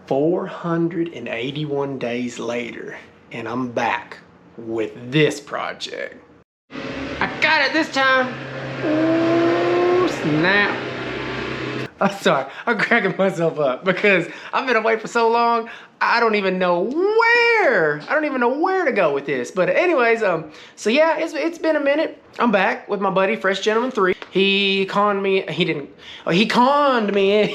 481 days later, and I'm back with this project. I got it this time. Oh, snap. I'm sorry, I'm cracking myself up because I've been away for so long, I don't even know where to go with this. But anyways, so yeah, it's been a minute. I'm back with my buddy, Fresh Gentleman 3. He conned me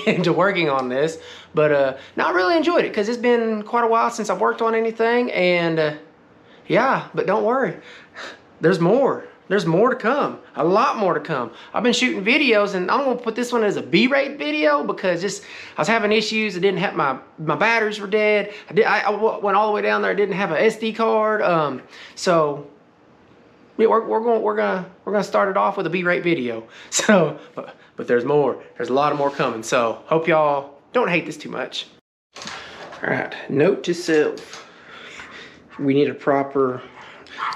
into working on this, but no, I really enjoyed it because it's been quite a while since I've worked on anything, and yeah, but don't worry, there's more. There's more to come, a lot more to come. I've been shooting videos, and I'm gonna put this one as a B-rate video because I was having issues. I didn't have my batteries were dead. I went all the way down there. I didn't have an SD card. So yeah, we're gonna start it off with a B-rate video. So, but there's more. There's a lot more coming. So hope y'all don't hate this too much. All right, note to self: we need a proper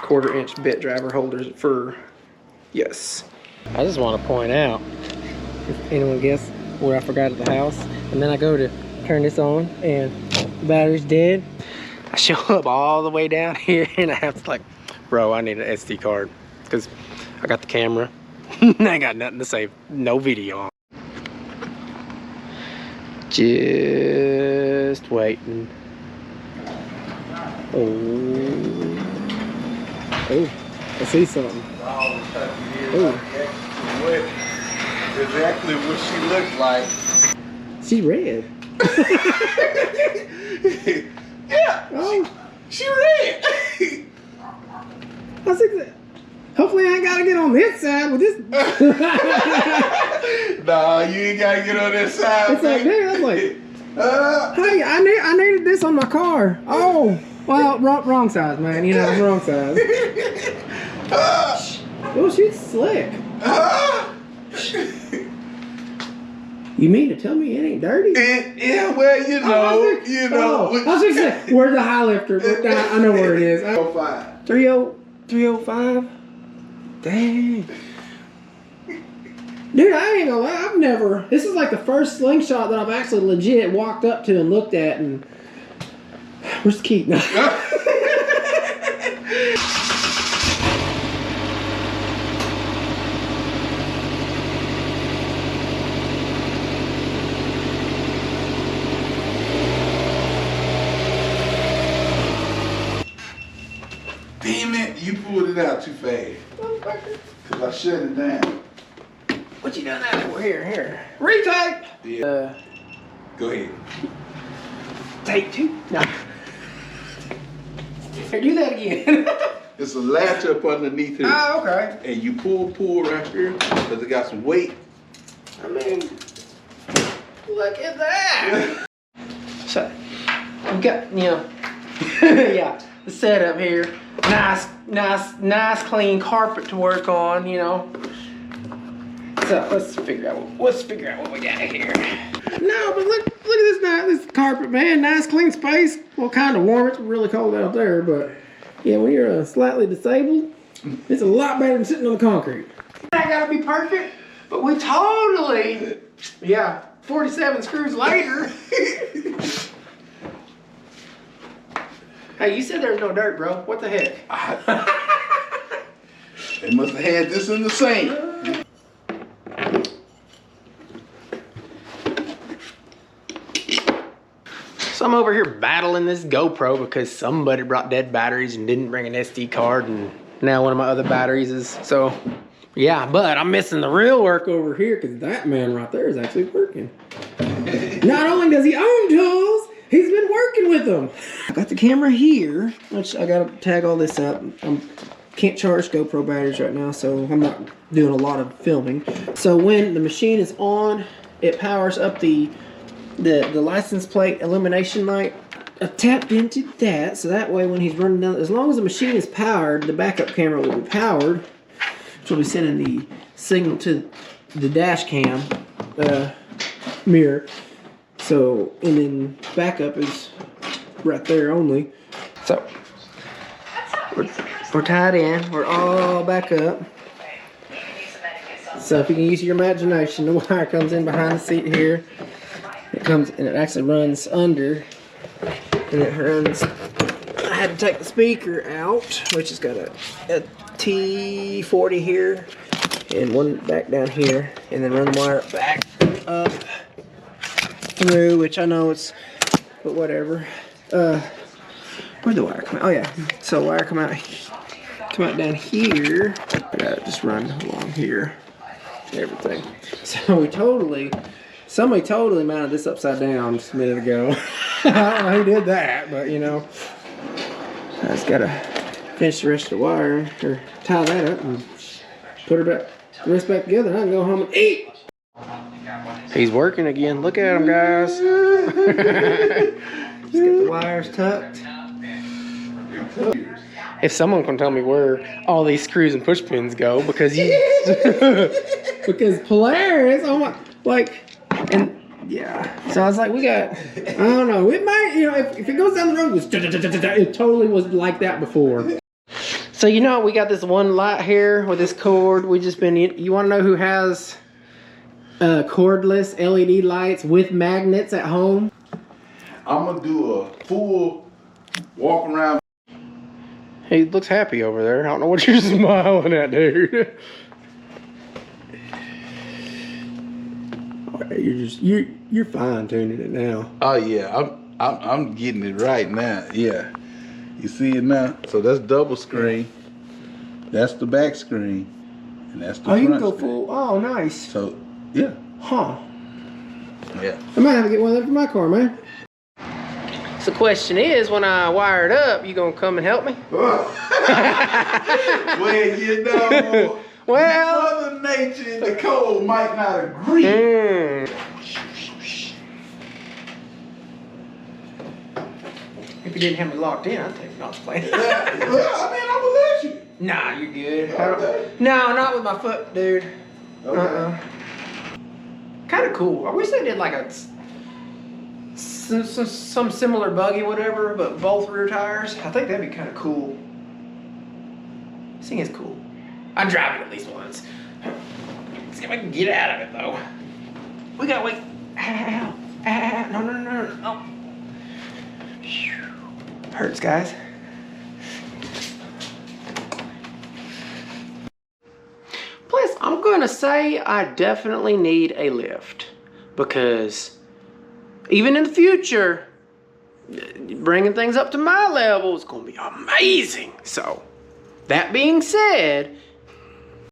1/4-inch bit driver holders for, yes. I just want to point out, if anyone guess where I forgot at the house, and then I go to turn this on and the battery's dead. I show up all the way down here and I have to, like, bro, I need an SD card because I got the camera. I ain't got nothing to save, no video on. Just waiting. Oh, I see something. Oh. Exactly what she looked like. She's red. Yeah. Oh, she red. I think that. Hopefully I ain't gotta get on this side with this. Nah, you ain't gotta get on this side. It's like, man, I'm like, hey, I needed this on my car. Oh. Well, wrong size, man. You know, wrong size. Oh, she's slick. You mean to tell me it ain't dirty? Yeah, well, you know, I was just saying, where's the high lifter? I know where it is. 305. 305? Dang. Dude, I ain't gonna lie. This is like the first slingshot that I've actually legit walked up to and looked at and. Where's the key? No. Damn it, you pulled it out too fast. Cause I shut it down. What you done that for? Here. Retake! Yeah. Go ahead. Take 2? No. Here, do that again. It's a latch up underneath here. Oh, okay. And you pull right here because it got some weight. I mean, look at that. So, we got, you know, yeah, the setup here. Nice, clean carpet to work on, you know. So let's figure out what we got here. No, but look at this carpet, man. Nice clean space. Well, kind of warm. It's really cold out there, but yeah, when you're slightly disabled, it's a lot better than sitting on the concrete. I gotta be perfect, but we totally, yeah, 47 screws later. Hey, you said there's no dirt, bro. What the heck? They must have had this in the sink. So I'm over here battling this GoPro because somebody brought dead batteries and didn't bring an SD card, and now one of my other batteries is, so yeah, but I'm missing the real work over here because that man right there is actually working. Not only does he own tools, he's been working with them. I got the camera here, which I gotta tag all this up. Can't charge GoPro batteries right now, so I'm not doing a lot of filming. So when the machine is on, it powers up the license plate illumination light. I tapped into that, so that way when he's running down, as long as the machine is powered, the backup camera will be powered, which will be sending the signal to the dash cam mirror. So, and then backup is right there only. So, we're tied in, we're all back up. So if you can use your imagination, the wire comes in behind the seat here. It comes and it actually runs under, and it runs. I had to take the speaker out, which has got a T40 here and one back down here, and then run the wire back up through, which I know it's, but whatever. Where'd the wire come out? Oh yeah, so wire come out down here. I gotta just run along here. Everything. So somebody totally mounted this upside down just a minute ago. I don't know who did that, but you know, I just gotta finish the rest of the wire, or tie that up and put her back, the rest back together, and I can go home and eat. He's working again. Look at him, guys. Just get the wires tucked. If someone can tell me where all these screws and push pins go, because because Polaris, oh my, like, and yeah. So I was like, we got, I don't know, it might, you know, if it goes down the road, it totally was like that before. So you know, we got this one light here with this cord. We just been, you want to know who has cordless LED lights with magnets at home? I'm gonna do a full walk around. He looks happy over there. I don't know what you're smiling at, dude. You're fine tuning it now. Oh yeah, I'm getting it right now. Yeah, you see it now. So that's double screen. That's the back screen, and that's the front you can go screen. full. Oh, nice. So yeah. Huh. Yeah. I might have to get one of them for my car, man. So the question is, when I wire it up, you gonna come and help me? Well, you know, well, Mother Nature and the code might not agree. If you didn't have me locked in, I'd take it off the plane. Well, I mean, I'm gonna let you. Nah, you're good. Okay. No, not with my foot, dude. Okay. Kind of cool. I wish they did like a some similar buggy, whatever, but both rear tires. I think that'd be kind of cool. This thing is cool. I'd drive it at least once. Let's see if I can get out of it though. We gotta wait. Ow. Ow. No. Hurts, guys. Plus, I'm gonna say I definitely need a lift, because even in the future, bringing things up to my level is gonna be amazing. So, that being said,